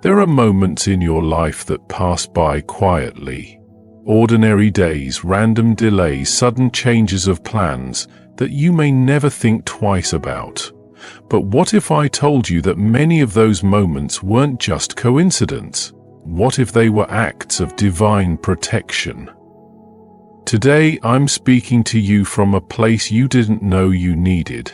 There are moments in your life that pass by quietly. Ordinary days, random delays, sudden changes of plans that you may never think twice about. But what if I told you that many of those moments weren't just coincidence? What if they were acts of divine protection? Today, I'm speaking to you from a place you didn't know you needed.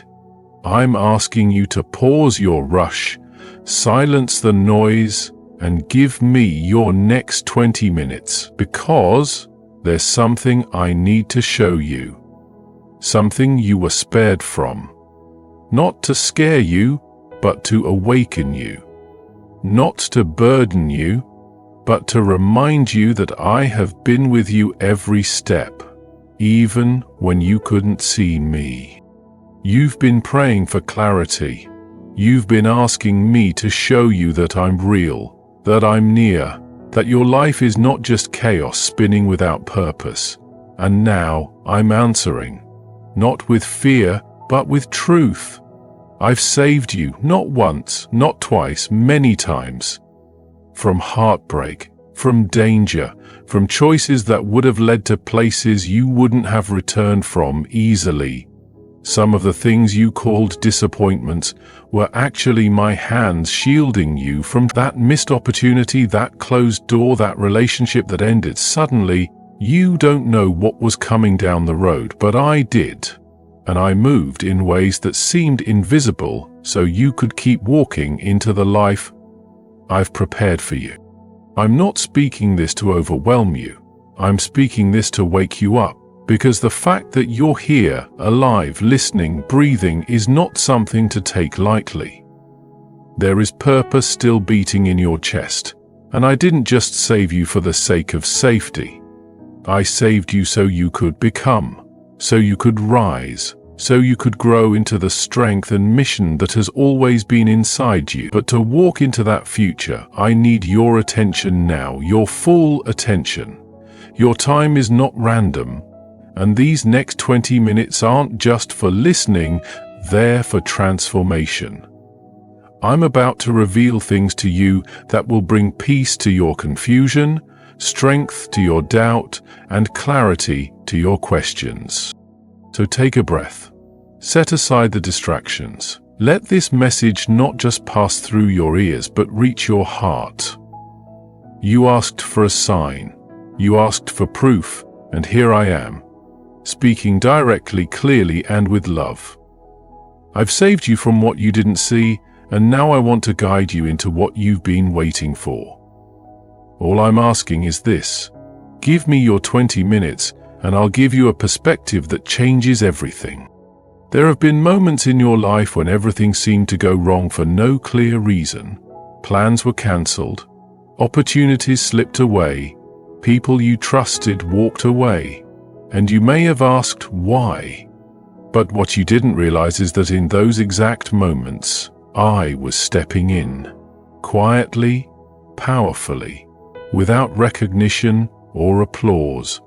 I'm asking you to pause your rush, silence the noise, and give me your next 20 minutes, because there's something I need to show you. Something you were spared from. Not to scare you, but to awaken you. Not to burden you, but to remind you that I have been with you every step, even when you couldn't see me. You've been praying for clarity. You've been asking me to show you that I'm real, that I'm near, that your life is not just chaos spinning without purpose. And now I'm answering, not with fear, but with truth. I've saved you, not once, not twice, many times. From heartbreak, from danger, from choices that would have led to places you wouldn't have returned from easily. Some of the things you called disappointments were actually my hands shielding you from that missed opportunity, that closed door, that relationship that ended suddenly. You don't know what was coming down the road, but I did. And I moved in ways that seemed invisible so you could keep walking into the life I've prepared for you. I'm not speaking this to overwhelm you. I'm speaking this to wake you up. Because the fact that you're here, alive, listening, breathing, is not something to take lightly. There is purpose still beating in your chest, and I didn't just save you for the sake of safety. I saved you so you could become, so you could rise, so you could grow into the strength and mission that has always been inside you. But to walk into that future, I need your attention now, your full attention. Your time is not random. And these next 20 minutes aren't just for listening, they're for transformation. I'm about to reveal things to you that will bring peace to your confusion, strength to your doubt, and clarity to your questions. So take a breath. Set aside the distractions. Let this message not just pass through your ears, but reach your heart. You asked for a sign. You asked for proof, and here I am. Speaking directly, clearly, and with love. I've saved you from what you didn't see, and now I want to guide you into what you've been waiting for. All I'm asking is this: give me your 20 minutes, and I'll give you a perspective that changes everything. There have been moments in your life when everything seemed to go wrong for no clear reason. Plans were cancelled, opportunities slipped away, people you trusted walked away. And you may have asked why. But what you didn't realize is that in those exact moments, I was stepping in. Quietly, powerfully, without recognition or applause.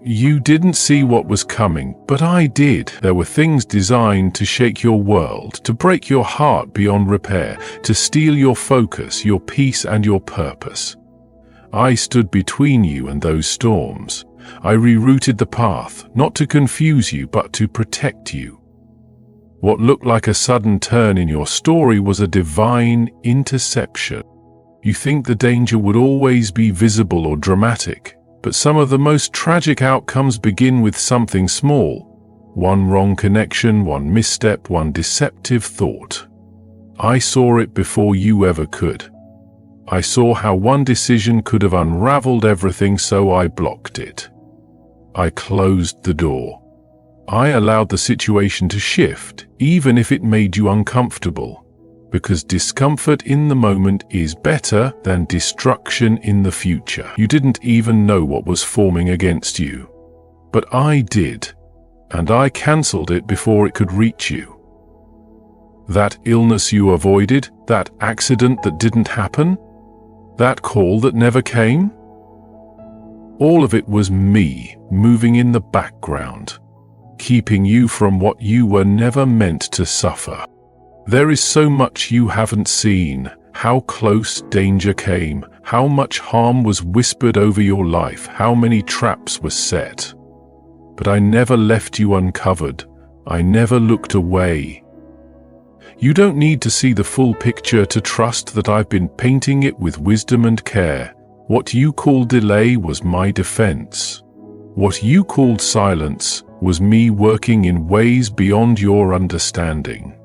You didn't see what was coming, but I did. There were things designed to shake your world, to break your heart beyond repair, to steal your focus, your peace, and your purpose. I stood between you and those storms. I rerouted the path, not to confuse you, but to protect you. What looked like a sudden turn in your story was a divine interception. You think the danger would always be visible or dramatic, but some of the most tragic outcomes begin with something small. One wrong connection, one misstep, one deceptive thought. I saw it before you ever could. I saw how one decision could have unraveled everything, so I blocked it. I closed the door. I allowed the situation to shift, even if it made you uncomfortable, because discomfort in the moment is better than destruction in the future. You didn't even know what was forming against you. But I did, and I cancelled it before it could reach you. That illness you avoided, that accident that didn't happen, that call that never came, all of it was me moving in the background, keeping you from what you were never meant to suffer. There is so much you haven't seen, how close danger came, how much harm was whispered over your life, how many traps were set. But I never left you uncovered. I never looked away. You don't need to see the full picture to trust that I've been painting it with wisdom and care. What you call delay was my defense. What you called silence was me working in ways beyond your understanding.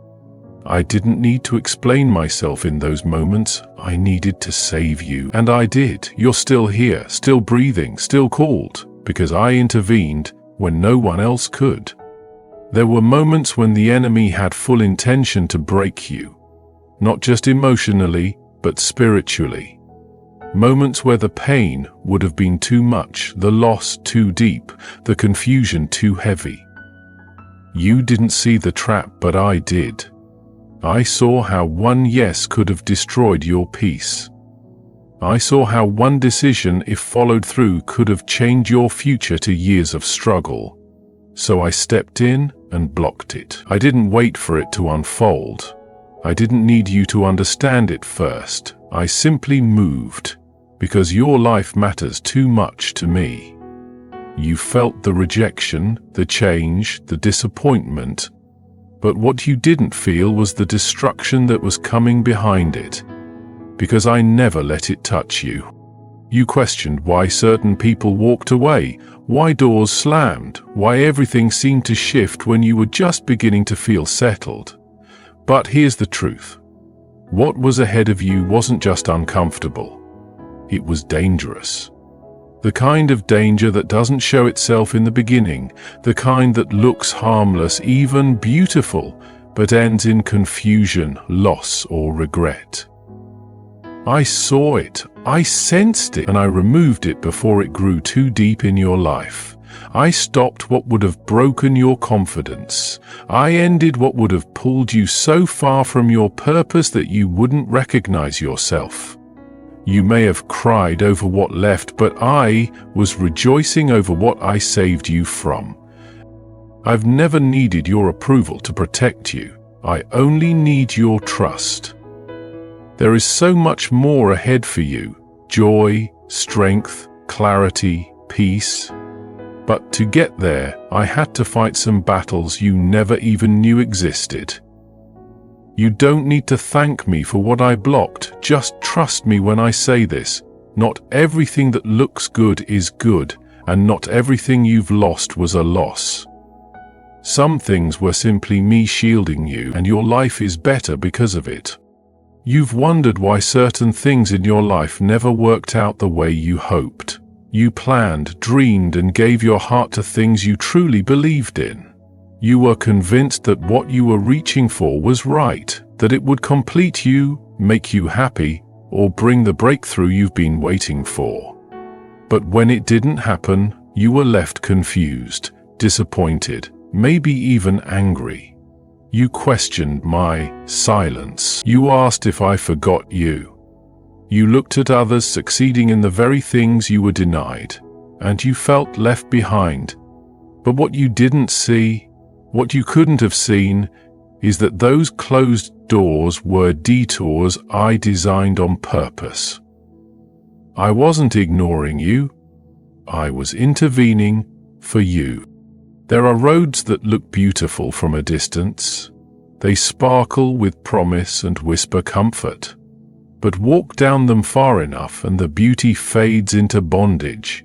I didn't need to explain myself in those moments. I needed to save you, and I did. You're still here, still breathing, still called, because I intervened when no one else could. There were moments when the enemy had full intention to break you, not just emotionally, but spiritually. Moments where the pain would have been too much, the loss too deep, the confusion too heavy. You didn't see the trap, but I did. I saw how one yes could have destroyed your peace. I saw how one decision, if followed through, could have changed your future to years of struggle. So I stepped in and blocked it. I didn't wait for it to unfold. I didn't need you to understand it first. I simply moved, because your life matters too much to me. You felt the rejection, the change, the disappointment, but what you didn't feel was the destruction that was coming behind it, because I never let it touch you. You questioned why certain people walked away, why doors slammed, why everything seemed to shift when you were just beginning to feel settled. But here's the truth. What was ahead of you wasn't just uncomfortable. It was dangerous. The kind of danger that doesn't show itself in the beginning, the kind that looks harmless, even beautiful, but ends in confusion, loss, or regret. I saw it, I sensed it, and I removed it before it grew too deep in your life. I stopped what would have broken your confidence. I ended what would have pulled you so far from your purpose that you wouldn't recognize yourself. You may have cried over what left, but I was rejoicing over what I saved you from. I've never needed your approval to protect you. I only need your trust. There is so much more ahead for you: joy, strength, clarity, peace. But to get there, I had to fight some battles you never even knew existed. You don't need to thank me for what I blocked, just trust me when I say this. Not everything that looks good is good, and not everything you've lost was a loss. Some things were simply me shielding you, and your life is better because of it. You've wondered why certain things in your life never worked out the way you hoped. You planned, dreamed, and gave your heart to things you truly believed in. You were convinced that what you were reaching for was right, that it would complete you, make you happy, or bring the breakthrough you've been waiting for. But when it didn't happen, you were left confused, disappointed, maybe even angry. You questioned my silence. You asked if I forgot you. You looked at others succeeding in the very things you were denied, and you felt left behind. But what you didn't see, what you couldn't have seen, is that those closed doors were detours I designed on purpose. I wasn't ignoring you. I was intervening for you. There are roads that look beautiful from a distance. They sparkle with promise and whisper comfort. But walk down them far enough and the beauty fades into bondage.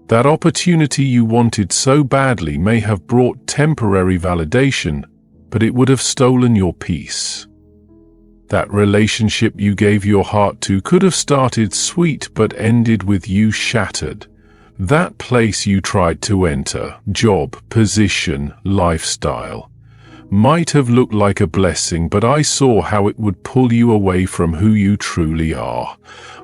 That opportunity you wanted so badly may have brought temporary validation, but it would have stolen your peace. That relationship you gave your heart to could have started sweet but ended with you shattered. That place you tried to enter, job, position, lifestyle, might have looked like a blessing, but I saw how it would pull you away from who you truly are.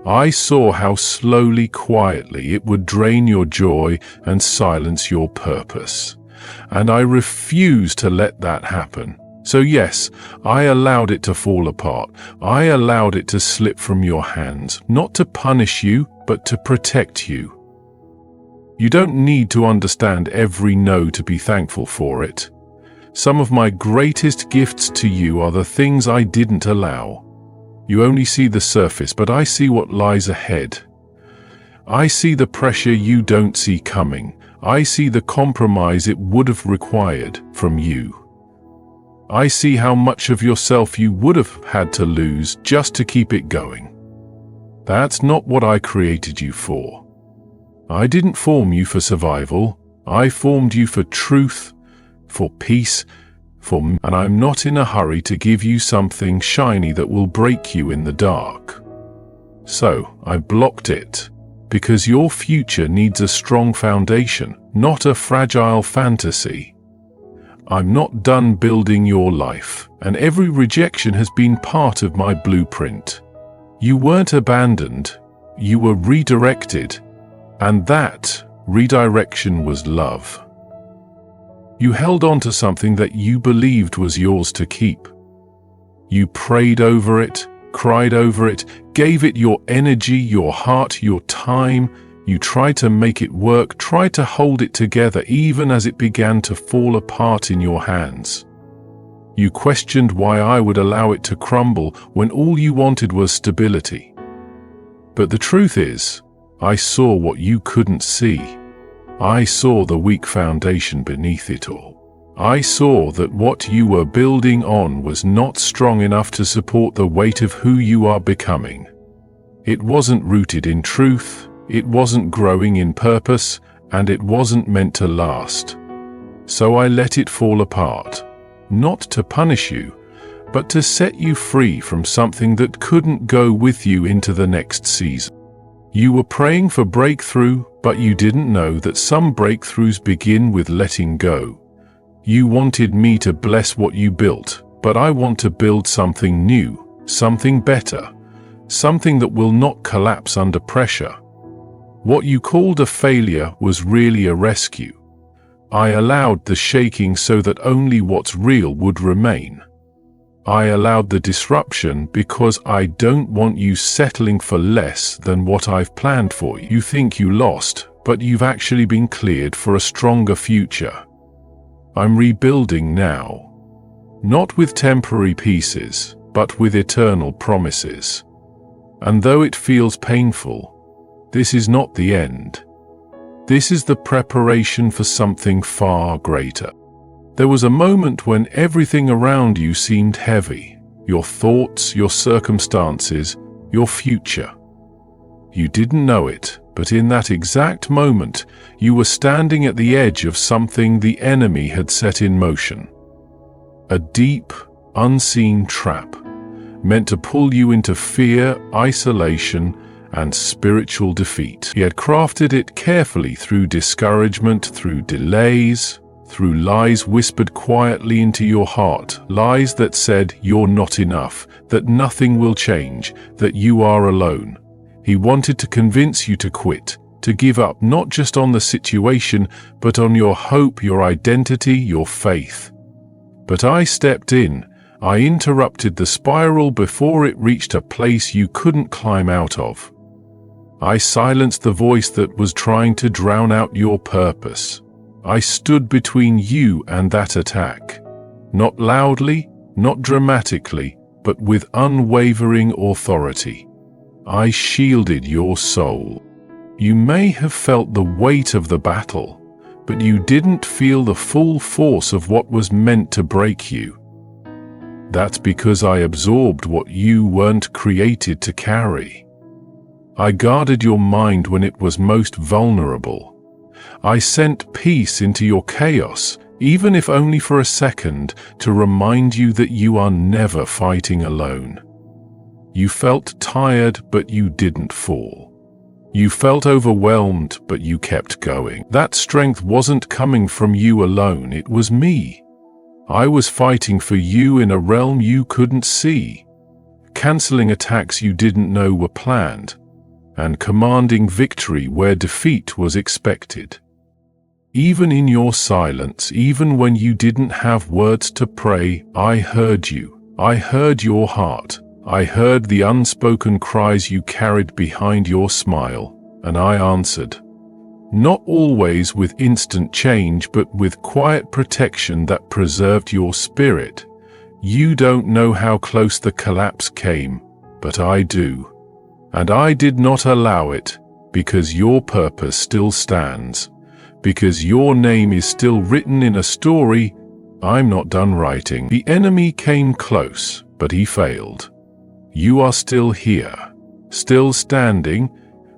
I saw how slowly, quietly it would drain your joy and silence your purpose. And I refused to let that happen. So yes, I allowed it to fall apart. I allowed it to slip from your hands, not to punish you, but to protect you. You don't need to understand every no to be thankful for it. Some of my greatest gifts to you are the things I didn't allow. You only see the surface, but I see what lies ahead. I see the pressure you don't see coming. I see the compromise it would have required from you. I see how much of yourself you would have had to lose just to keep it going. That's not what I created you for. I didn't form you for survival. I formed you for truth, for peace, and I'm not in a hurry to give you something shiny that will break you in the dark. So I blocked it, because your future needs a strong foundation, not a fragile fantasy. I'm not done building your life, and every rejection has been part of my blueprint. You weren't abandoned, you were redirected, and that redirection was love. You held on to something that you believed was yours to keep. You prayed over it, cried over it, gave it your energy, your heart, your time. You tried to make it work, tried to hold it together even as it began to fall apart in your hands. You questioned why I would allow it to crumble when all you wanted was stability. But the truth is, I saw what you couldn't see. I saw the weak foundation beneath it all. I saw that what you were building on was not strong enough to support the weight of who you are becoming. It wasn't rooted in truth, it wasn't growing in purpose, and it wasn't meant to last. So I let it fall apart, not to punish you, but to set you free from something that couldn't go with you into the next season. You were praying for breakthrough, but you didn't know that some breakthroughs begin with letting go. You wanted me to bless what you built, but I want to build something new, something better, something that will not collapse under pressure. What you called a failure was really a rescue. I allowed the shaking so that only what's real would remain. I allowed the disruption because I don't want you settling for less than what I've planned for you. You think you lost, but you've actually been cleared for a stronger future. I'm rebuilding now, not with temporary pieces, but with eternal promises. And though it feels painful, this is not the end. This is the preparation for something far greater. There was a moment when everything around you seemed heavy. Your thoughts, your circumstances, your future. You didn't know it, but in that exact moment, you were standing at the edge of something the enemy had set in motion. A deep, unseen trap, meant to pull you into fear, isolation, and spiritual defeat. He had crafted it carefully through discouragement, through delays, through lies whispered quietly into your heart, lies that said you're not enough, that nothing will change, that you are alone. He wanted to convince you to quit, to give up not just on the situation, but on your hope, your identity, your faith. But I stepped in. I interrupted the spiral before it reached a place you couldn't climb out of. I silenced the voice that was trying to drown out your purpose. I stood between you and that attack. Not loudly, not dramatically, but with unwavering authority. I shielded your soul. You may have felt the weight of the battle, but you didn't feel the full force of what was meant to break you. That's because I absorbed what you weren't created to carry. I guarded your mind when it was most vulnerable. I sent peace into your chaos, even if only for a second, to remind you that you are never fighting alone. You felt tired, but you didn't fall. You felt overwhelmed, but you kept going. That strength wasn't coming from you alone, it was me. I was fighting for you in a realm you couldn't see, canceling attacks you didn't know were planned, and commanding victory where defeat was expected. Even in your silence, even when you didn't have words to pray, I heard you. I heard your heart. I heard the unspoken cries you carried behind your smile, and I answered. Not always with instant change, but with quiet protection that preserved your spirit. You don't know how close the collapse came, but I do. And I did not allow it, because your purpose still stands, because your name is still written in a story I'm not done writing. The enemy came close, but he failed. You are still here, still standing,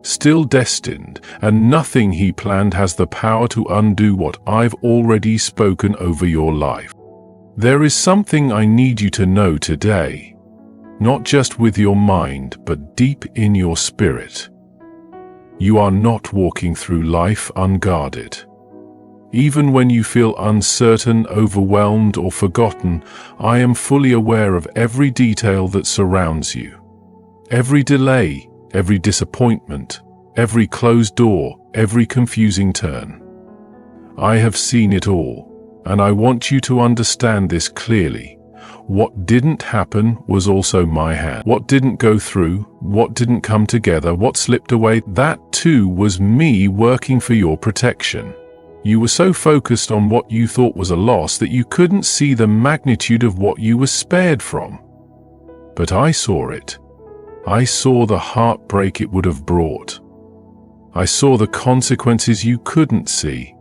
still destined, and nothing he planned has the power to undo what I've already spoken over your life. There is something I need you to know today, not just with your mind, but deep in your spirit. You are not walking through life unguarded. Even when you feel uncertain, overwhelmed, or forgotten, I am fully aware of every detail that surrounds you. Every delay, every disappointment, every closed door, every confusing turn. I have seen it all, and I want you to understand this clearly. What didn't happen was also my hand. What didn't go through, what didn't come together, what slipped away, that too was me working for your protection. You were so focused on what you thought was a loss that you couldn't see the magnitude of what you were spared from. But I saw it. I saw the heartbreak it would have brought. I saw the consequences you couldn't see.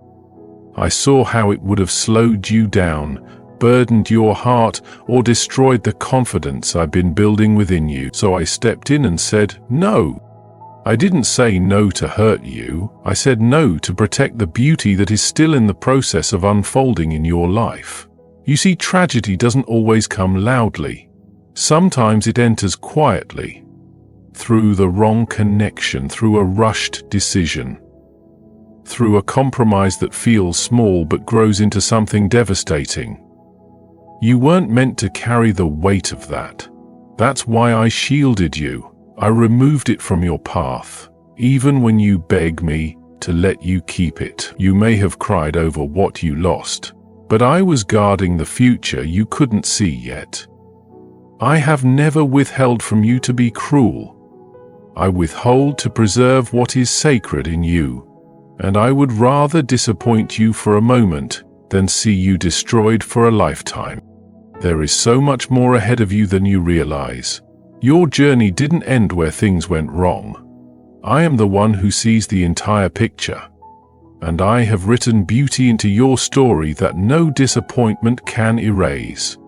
I saw how it would have slowed you down, burdened your heart, or destroyed the confidence I've been building within you. So I stepped in and said, no. I didn't say no to hurt you. I said no to protect the beauty that is still in the process of unfolding in your life. You see, tragedy doesn't always come loudly. Sometimes it enters quietly, through the wrong connection, through a rushed decision, through a compromise that feels small but grows into something devastating. You weren't meant to carry the weight of that. That's why I shielded you. I removed it from your path. Even when you beg me to let you keep it, you may have cried over what you lost, but I was guarding the future you couldn't see yet. I have never withheld from you to be cruel. I withhold to preserve what is sacred in you, and I would rather disappoint you for a moment than see you destroyed for a lifetime. There is so much more ahead of you than you realize. Your journey didn't end where things went wrong. I am the one who sees the entire picture, and I have written beauty into your story that no disappointment can erase.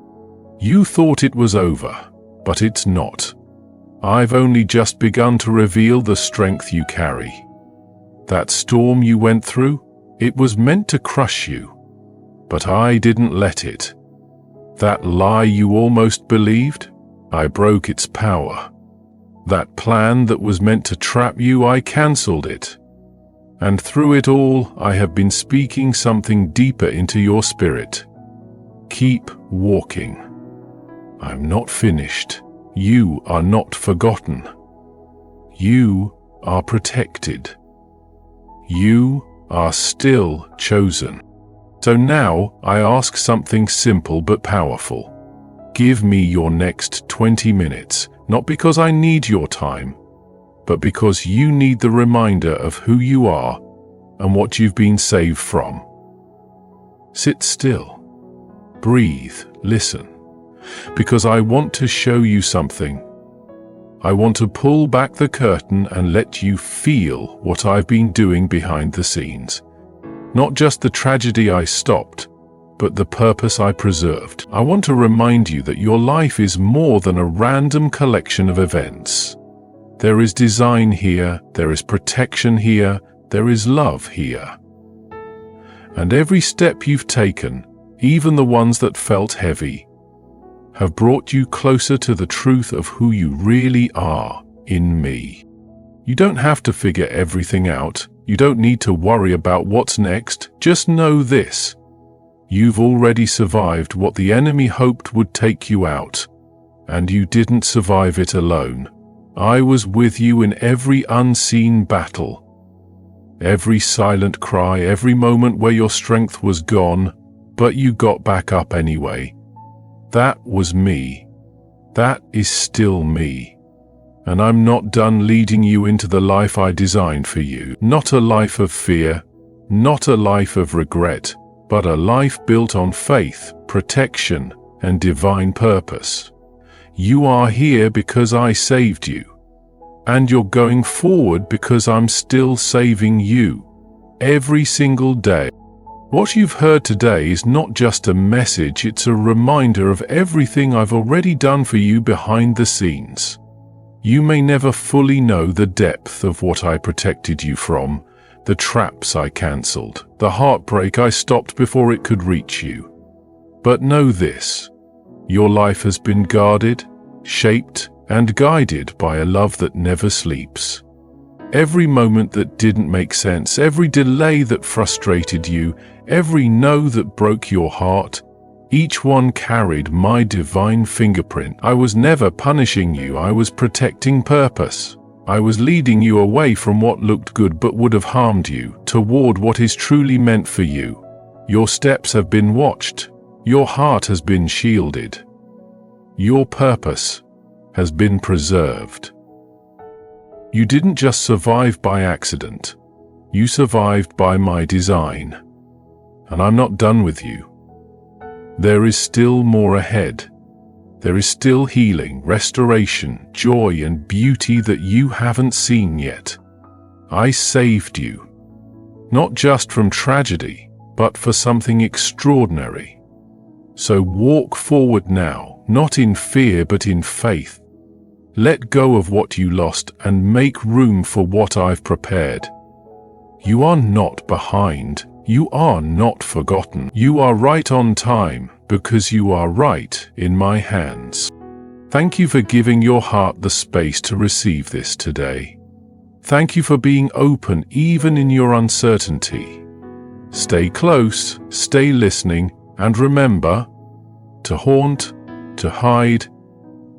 You thought it was over, but it's not. I've only just begun to reveal the strength you carry. That storm you went through, it was meant to crush you, but I didn't let it. That lie you almost believed, I broke its power. That plan that was meant to trap you, I cancelled it. And through it all, I have been speaking something deeper into your spirit. Keep walking. I'm not finished. You are not forgotten. You are protected. You are still chosen. So now I ask something simple but powerful. Give me your next 20 minutes, not because I need your time, but because you need the reminder of who you are and what you've been saved from. Sit still. Breathe. Listen. Because I want to show you something. I want to pull back the curtain and let you feel what I've been doing behind the scenes. Not just the tragedy I stopped, but the purpose I preserved. I want to remind you that your life is more than a random collection of events. There is design here, there is protection here, there is love here. And every step you've taken, even the ones that felt heavy, have brought you closer to the truth of who you really are in me. You don't have to figure everything out. You don't need to worry about what's next. Just know this. You've already survived what the enemy hoped would take you out, and you didn't survive it alone. I was with you in every unseen battle, every silent cry, every moment where your strength was gone, but you got back up anyway. That was me. That is still me. And I'm not done leading you into the life I designed for you. Not a life of fear, not a life of regret, but a life built on faith, protection, and divine purpose. You are here because I saved you. And you're going forward because I'm still saving you. Every single day. What you've heard today is not just a message, it's a reminder of everything I've already done for you behind the scenes. You may never fully know the depth of what I protected you from, the traps I cancelled, the heartbreak I stopped before it could reach you. But know this, your life has been guarded, shaped, and guided by a love that never sleeps. Every moment that didn't make sense, every delay that frustrated you, every no that broke your heart, each one carried my divine fingerprint. I was never punishing you, I was protecting purpose. I was leading you away from what looked good but would have harmed you, toward what is truly meant for you. Your steps have been watched, your heart has been shielded. Your purpose has been preserved. You didn't just survive by accident. You survived by my design. And I'm not done with you. There is still more ahead. There is still healing, restoration, joy, and beauty that you haven't seen yet. I saved you. Not just from tragedy, but for something extraordinary. So walk forward now, not in fear but in faith. Let go of what you lost and make room for what I've prepared. You are not behind. You are not forgotten. You are right on time because you are right in my hands. Thank you for giving your heart the space to receive this today. Thank you for being open even in your uncertainty. Stay close, stay listening, and remember, to haunt, to hide,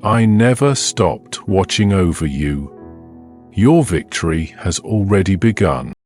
I never stopped watching over you. Your victory has already begun.